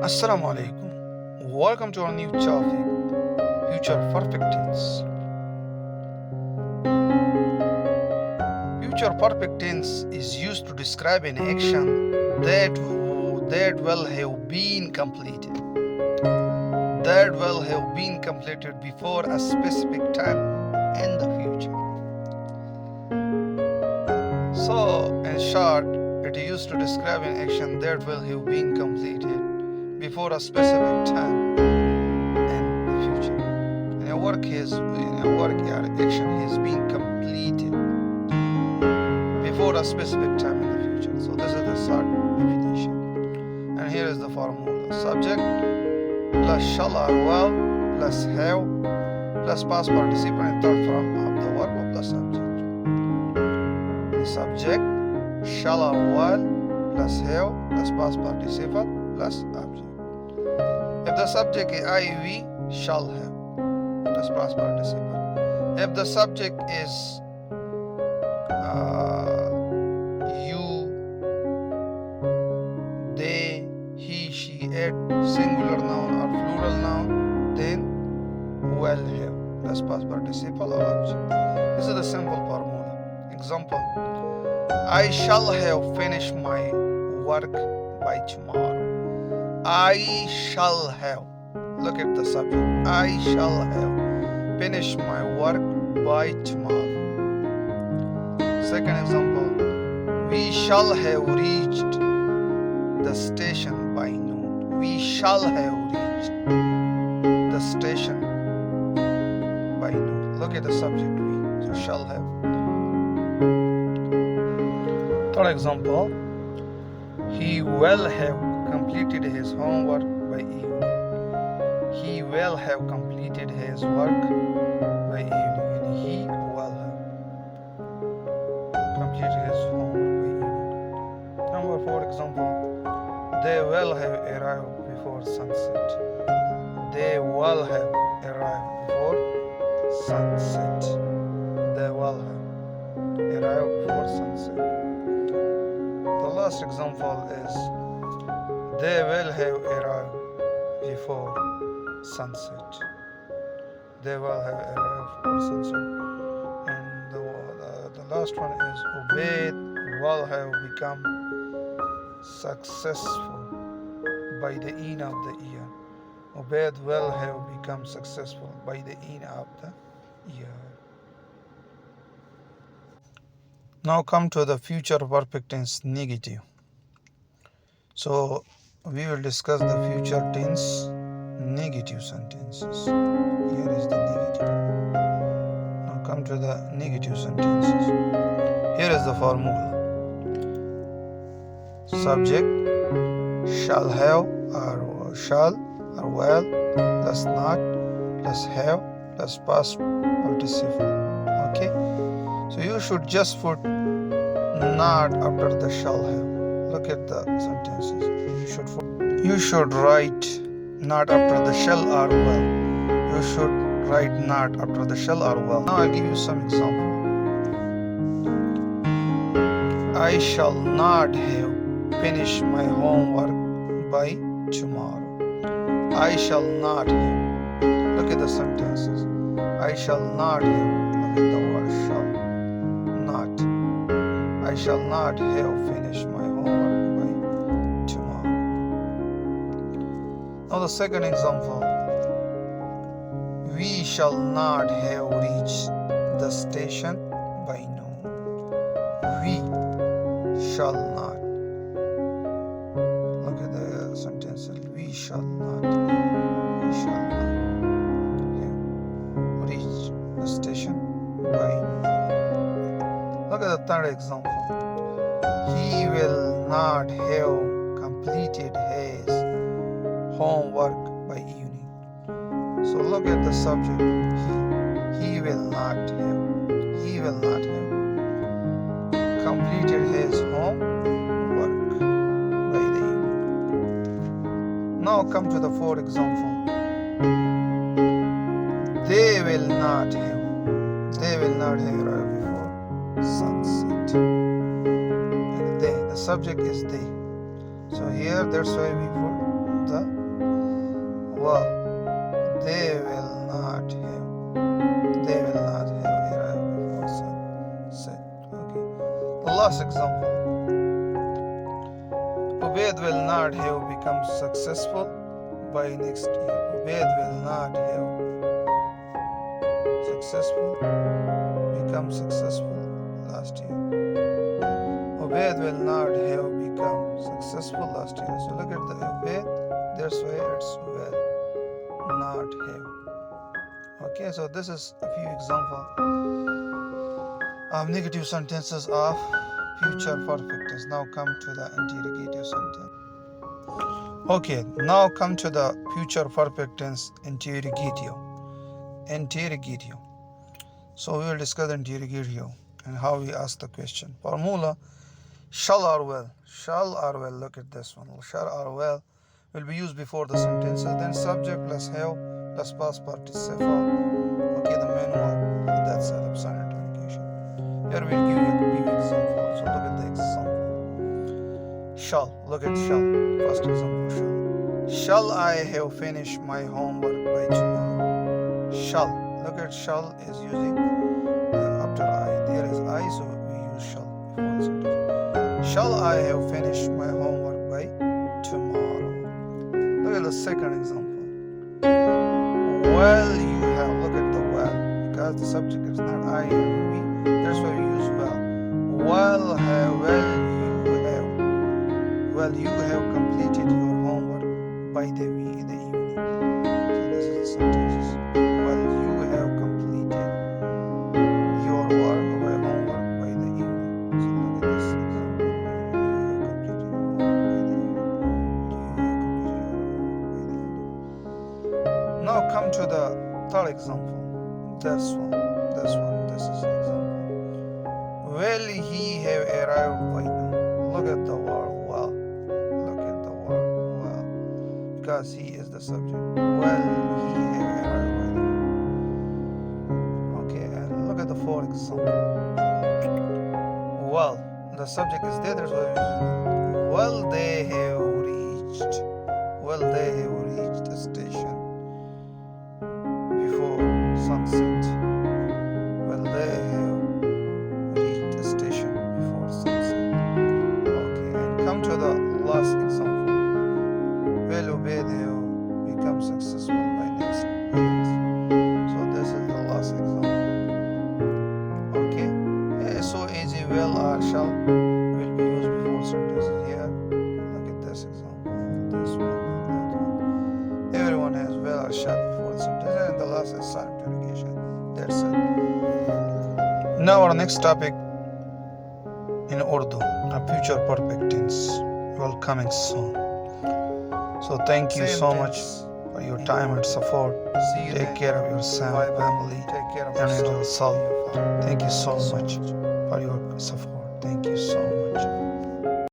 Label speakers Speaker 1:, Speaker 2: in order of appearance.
Speaker 1: Assalamu alaikum. Welcome to our new topic, future perfect tense. Future perfect tense is used to describe an action that will have been completed. That will have been completed before a specific time in the future. So, in short, it is used to describe an action that will have been completed before a specific time in the future. And a work action has been completed before a specific time in the future. So this is the short definition. And here is the formula. Subject plus shall or will plus have plus past participle and third form of the verb plus subject. The subject shall or will plus have plus past participle plus object. If the subject is I, we shall have plus past participle. If the subject is you, they, he, she, it, singular noun or plural noun, then will have plus past participle or object. This is the simple formula. Example: I shall have finished my work by tomorrow. I shall have. Look at the subject. I shall have finished my work by tomorrow. Second example: we shall have reached the station by noon. We shall have reached the station by noon. Look at the subject we. So shall have. Third example: he will have completed his homework by evening. He will have completed his work by evening. And he will have completed his homework by evening. Number 4 example: they will have arrived before sunset. They will have arrived before sunset. They will have arrived before sunset. The last example is they will have arrived before sunset. They will have arrived before sunset. And the last one is Ubaid will have become successful by the end of the year. Ubaid will have become successful by the end of the year. Now come to the future perfect tense negative. So we will discuss the future tense negative sentences. Here is the negative. Now come to the negative sentences. Here is the formula. Subject shall have or shall or will plus not plus have plus past participle. Okay? So you should just put not after the shall have. Look at the sentences. You should write not after the shall or will. You should write not after the shall or will. Now I'll give you some example. I shall not have finished my homework by tomorrow. I shall not have. Look at the sentences. I shall not have. Look at the word shall. Not. I shall not have finished my homework by tomorrow. Now the second example. We shall not have reached the station by noon. We shall not. Look at the sentences. We shall not. We shall not have reached the station by noon. Look at the third example. He will not have completed his homework by evening. So look at the subject. He will not have. He will not have completed his homework by the evening. Now come to the fourth example. They will not have. They will not have arrived before sunset. And they, the subject is they. So here that's why we put the well. They will not have arrived before sunset. Okay. The last example. Ubaid will not have become successful by next year. Ubaid will not have become successful last year. Ubaid will not have become successful last year. So look at the Ubaid. That's why it's will not have. Okay, so this is a few examples of negative sentences of future perfect tense. Now come to the interrogative sentence. Okay, now come to the future perfect tense interrogative. So we will discuss the interrogative and how we ask the question. Formula: shall or will. Look at this one. Shall or will be used before the sentences. Then subject plus have plus past participle. Okay, the main verb. That's the silent interrogation. Here we'll give you a few examples. So look at the example. Shall. Look at shall. First example, shall. Shall I have finished my homework by tomorrow? Shall. Look at shall is using after I. There is I, so we use shall before the sentence. Shall I have finished my homework by tomorrow? Look at the second example. Well, you have. Look at the well. Because the subject is not I and we. That's why we use well. Well, you have completed your homework by the evening. So this is the sentences. Well, you have completed your homework by the evening. So look at this example. Now come to the third example. This one. This is the example. Will he have arrived by noon? Look at the word well. Because he is the subject. Will he have arrived by noon? Okay, and look at the fourth example. Well, the subject is there. That's why we're using it. Well, they have reached the station before sunset. Well, they have reached the station before sunset. Okay, and come to the last example. Will Ubaid have become successful by next year? So this is the last example. Okay, so easy. Will or shall will be used before sentences here. Look at this example. This one and that one. Everyone has will or shall before the sentence, and the last is silent interrogation. That's it. Now our next topic in Urdu, a future perfect tense, will coming soon. So thank you so much for your time and support. Take care of yourself, family, and yourself. Thank you so much for your support. Thank you so much.